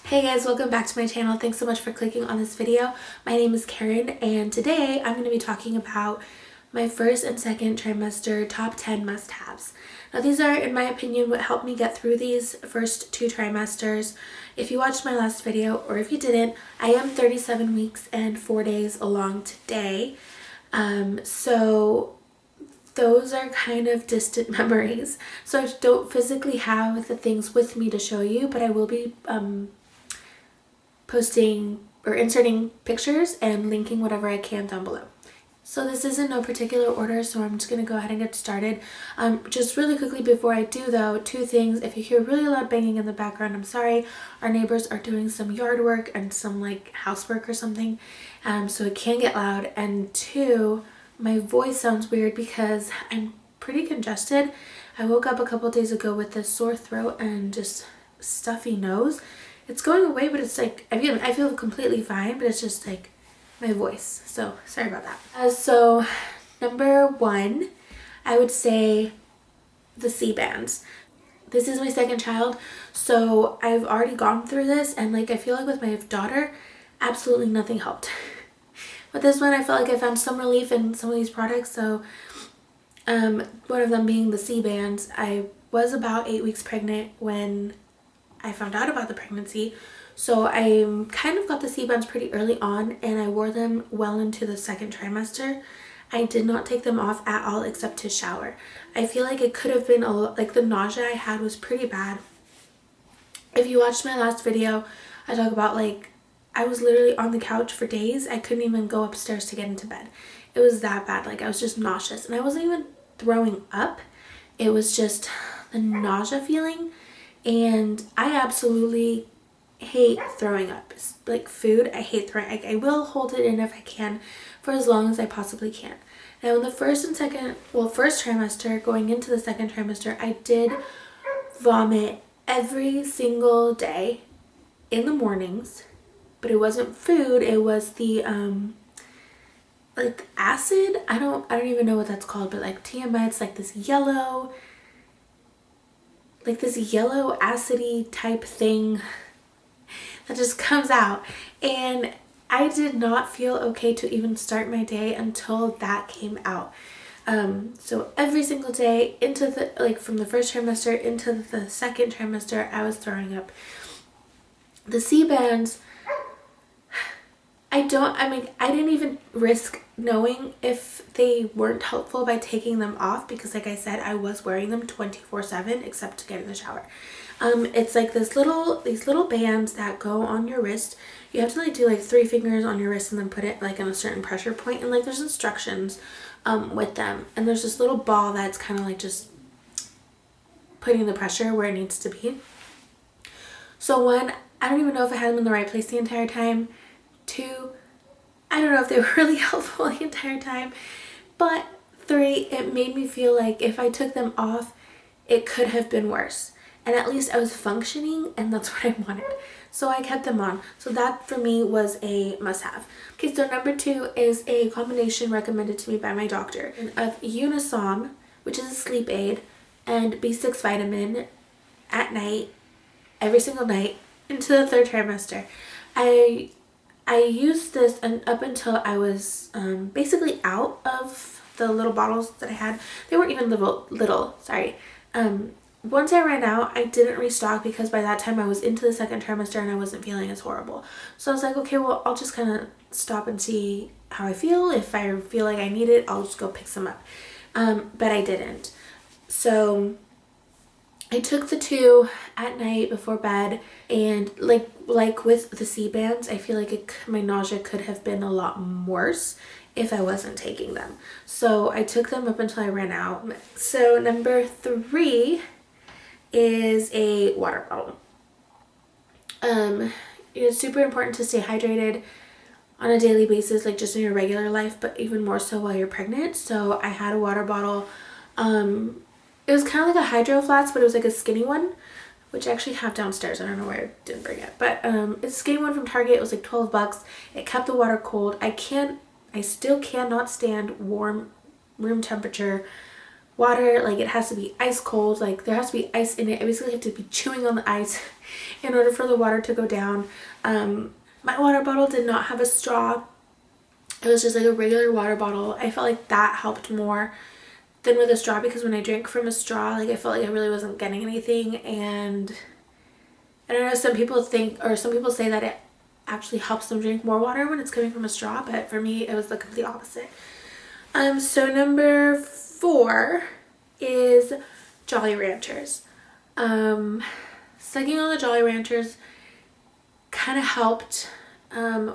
Hey guys, welcome back to my channel. Thanks so much for clicking on this video. My name is Karen and today I'm going to be talking about my first and second trimester top 10 must-haves. Now these are, in my opinion, what helped me get through these first two trimesters. If you watched my last video or if you didn't, I am 37 weeks and 4 days along today. So those are kind of distant memories. So I don't physically have the things with me to show you, but I will be posting or inserting pictures and linking whatever I can down below. So this is in no particular order, so I'm just going to go ahead and get started. Just really quickly before I do though, two things. If you hear really loud banging in the background, I'm sorry. Our neighbors are doing some yard work and some like housework or something, so it can get loud. And two, my voice sounds weird because I'm pretty congested. I woke up a couple days ago with this sore throat and just stuffy nose. It's going away, but it's like, I feel completely fine, but it's just like my voice. So sorry about that. So number one, I would say the C-bands. This is my second child, so I've already gone through this, and like I feel like with my daughter, absolutely nothing helped. But this one, I felt like I found some relief in some of these products. So one of them being the C-bands. I was about 8 weeks pregnant when I found out about the pregnancy, so I kind of got the C-bands pretty early on, and I wore them well into the second trimester. I did not take them off at all except to shower. I feel like it could have been like the nausea I had was pretty bad. If you watched my last video, I talk about like I was literally on the couch for days. I couldn't even go upstairs to get into bed. It was that bad. Like I was just nauseous, and I wasn't even throwing up. It was just the nausea feeling. And I absolutely hate throwing up. It's like food, I hate throwing. I will hold it in if I can for as long as I possibly can. Now in the first trimester, going into the second trimester, I did vomit every single day in the mornings, but it wasn't food, it was the like acid. I don't even know what that's called, but like TMI, it's like this yellow acidy type thing that just comes out, and I did not feel okay to even start my day until that came out. So every single day into the from the first trimester into the second trimester, I was throwing up. The C-bands, I didn't even risk knowing if they weren't helpful by taking them off, because like I said, I was wearing them 24/7 except to get in the shower. It's like these little bands that go on your wrist. You have to like do like 3 fingers on your wrist and then put it like in a certain pressure point, and like there's instructions with them, and there's this little ball that's kind of like just putting the pressure where it needs to be. So one, I don't even know if I had them in the right place the entire time. 2, I don't know if they were really helpful the entire time. But 3, it made me feel like if I took them off, it could have been worse. And at least I was functioning, and that's what I wanted. So I kept them on. So that for me was a must-have. Okay, so number 2 is a combination recommended to me by my doctor of Unisom, which is a sleep aid, and B6 vitamin at night, every single night, into the third trimester. I used this and up until I was basically out of the little bottles that I had. They weren't even little, sorry. Once I ran out, I didn't restock because by that time I was into the second trimester and I wasn't feeling as horrible. So I was like, okay, well, I'll just kind of stop and see how I feel. If I feel like I need it, I'll just go pick some up. But I didn't. So I took the 2 at night before bed, and like with the C-bands, I feel like my nausea could have been a lot worse if I wasn't taking them. So I took them up until I ran out. So number 3 is a water bottle. It's super important to stay hydrated on a daily basis, like just in your regular life, but even more so while you're pregnant. So I had a water bottle. It was kind of like a Hydro Flask, but it was like a skinny one, which I actually have downstairs. I don't know where I didn't bring it, but it's a skinny one from Target. It was like 12 bucks. It kept the water cold. I still cannot stand warm room temperature water, like it has to be ice cold, like there has to be ice in it. I basically have to be chewing on the ice in order for the water to go down. My water bottle did not have a straw. It was just like a regular water bottle. I felt like that helped more than with a straw, because when I drank from a straw, like I felt like I really wasn't getting anything. And I don't know, some people think, or some people say that it actually helps them drink more water when it's coming from a straw, but for me it was the complete opposite. So number 4 is Jolly Ranchers. Sucking on the Jolly Ranchers kind of helped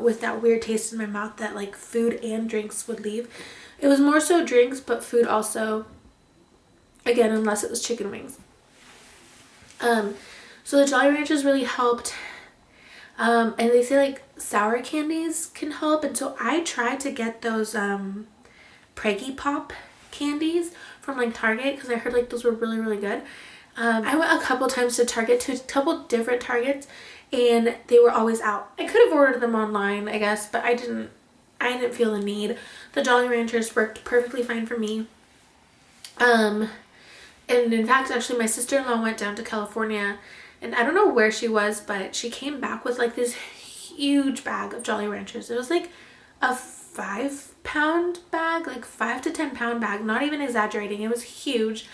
with that weird taste in my mouth that like food and drinks would leave. It was more so drinks, but food also, again, unless it was chicken wings. So the Jolly Ranchers really helped. And they say like sour candies can help, and so I tried to get those Preggy Pop candies from like Target, because I heard like those were really, really good. I went a couple times to Target, to a couple different Targets, and they were always out. I could have ordered them online, I guess, but I didn't feel the need. The Jolly Ranchers worked perfectly fine for me. And in fact, actually my sister-in-law went down to California, and I don't know where she was, but she came back with like this huge bag of Jolly Ranchers. It was like a 5-pound bag, like 5 to 10 pound bag, not even exaggerating. It was huge.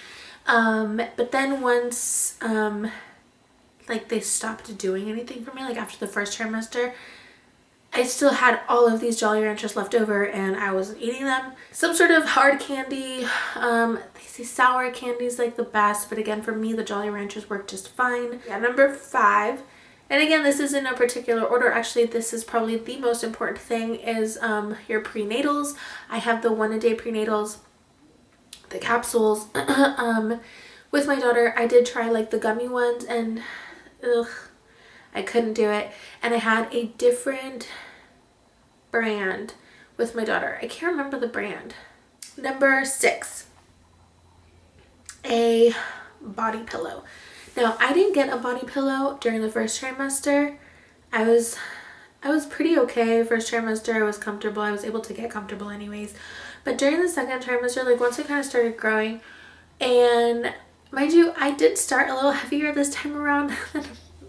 But then once like they stopped doing anything for me, like after the first trimester, I still had all of these Jolly Ranchers left over, and I wasn't eating them. Some sort of hard candy. They say sour candy is like the best, but again, for me, the Jolly Ranchers work just fine. Yeah, number 5. And again, this is in no particular order. Actually, this is probably the most important thing, is your prenatals. I have the 1 a day prenatals, the capsules. With my daughter, I did try like the gummy ones, and I couldn't do it. And I had a different brand with my daughter. I can't remember the brand. Number 6, a body pillow. Now, I didn't get a body pillow during the first trimester. I was pretty okay. First trimester, I was comfortable. I was able to get comfortable anyways. But during the second trimester, like once I kind of started growing, and mind you, I did start a little heavier this time around than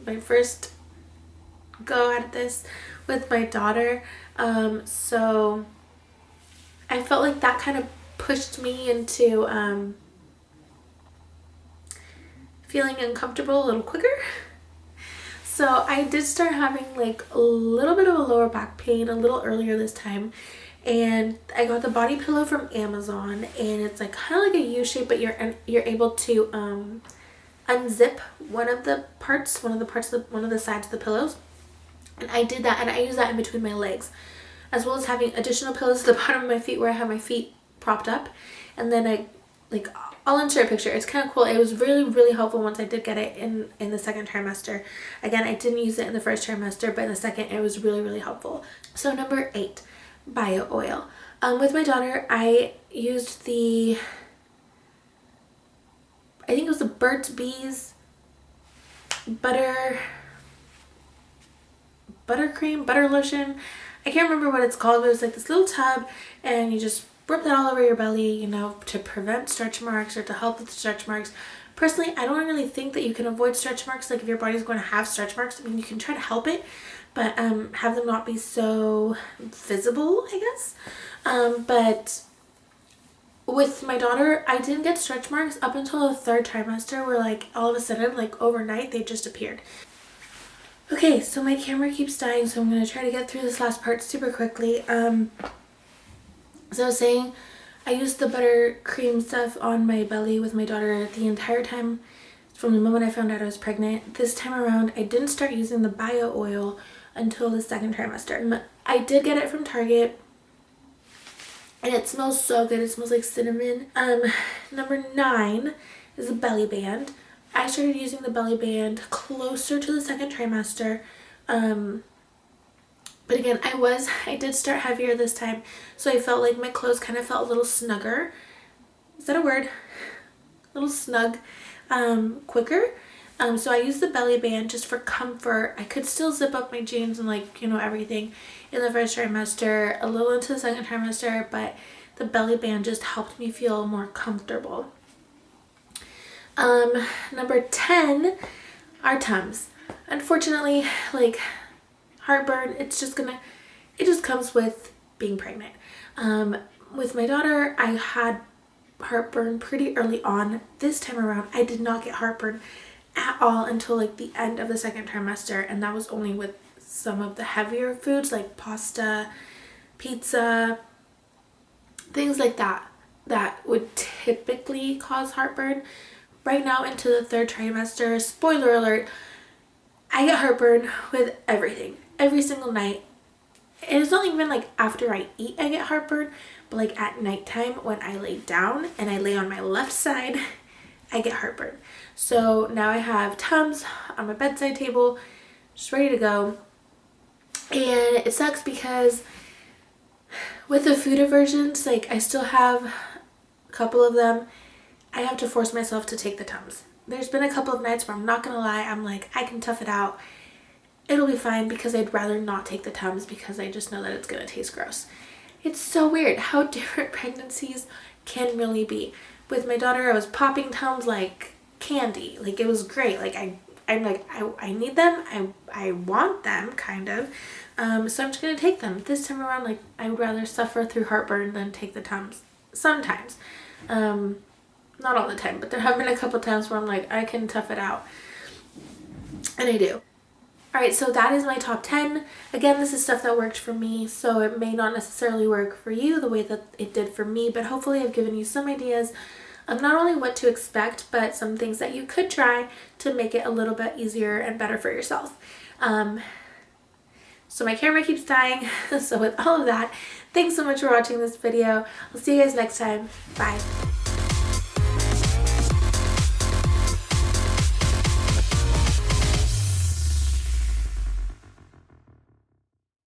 my first go at this with my daughter. So I felt like that kind of pushed me into feeling uncomfortable a little quicker. So I did start having like a little bit of a lower back pain a little earlier this time, and I got the body pillow from Amazon, and it's like kind of like a U shape, but you're able to unzip one of the sides of the pillows. And I did that, and I use that in between my legs, as well as having additional pillows at the bottom of my feet where I have my feet propped up. And then I'll insert a picture. It's kind of cool. It was really, really helpful once I did get it in the second trimester. Again, I didn't use it in the first trimester, but in the second, it was really, really helpful. So number 8, bio oil. With my daughter, I used I think it was the Burt's Bees butter lotion. I can't remember what it's called, but it was like this little tub, and you just rub that all over your belly, you know, to prevent stretch marks or to help with stretch marks. Personally, I don't really think that you can avoid stretch marks. Like if your body's going to have stretch marks, I mean, you can try to help it, but have them not be so visible, I guess. But with my daughter, I didn't get stretch marks up until the third trimester, where like all of a sudden, like overnight, they just appeared. Okay, so my camera keeps dying, so I'm going to try to get through this last part super quickly. So I was saying, I used the buttercream stuff on my belly with my daughter the entire time from the moment I found out I was pregnant. This time around, I didn't start using the bio oil until the second trimester. I did get it from Target, and it smells so good. It smells like cinnamon. Number 9 is a belly band. I started using the belly band closer to the second trimester. But again, I did start heavier this time, so I felt like my clothes kind of felt a little snugger. Is that a word? A little snug, quicker. So I used the belly band just for comfort. I could still zip up my jeans and like, you know, everything in the first trimester, a little into the second trimester, but the belly band just helped me feel more comfortable. Number 10 are Tums. Unfortunately, like heartburn, it just comes with being pregnant. With my daughter, I had heartburn pretty early on. This time around, I did not get heartburn at all until like the end of the second trimester, and that was only with some of the heavier foods like pasta, pizza, things like that would typically cause heartburn. Right now into the third trimester, spoiler alert, I get heartburn with everything every single night. And it's not even like after I eat I get heartburn, but like at nighttime when I lay down and I lay on my left side, I get heartburn. So now I have Tums on my bedside table, just ready to go. And it sucks because with the food aversions, like I still have a couple of them. I have to force myself to take the Tums. There's been a couple of nights where I'm not gonna lie, I'm like, I can tough it out. It'll be fine, because I'd rather not take the Tums because I just know that it's gonna taste gross. It's so weird how different pregnancies can really be. With my daughter, I was popping Tums like candy. Like it was great. Like I'm like, I need them. I want them, kind of. So I'm just gonna take them. This time around, like I would rather suffer through heartburn than take the Tums. Sometimes. Not all the time, but there have been a couple times where I'm like, I can tough it out. And I do. Alright, so that is my top 10. Again, this is stuff that worked for me, so it may not necessarily work for you the way that it did for me, but hopefully I've given you some ideas of not only what to expect, but some things that you could try to make it a little bit easier and better for yourself. So my camera keeps dying, so with all of that, thanks so much for watching this video. I'll see you guys next time. Bye.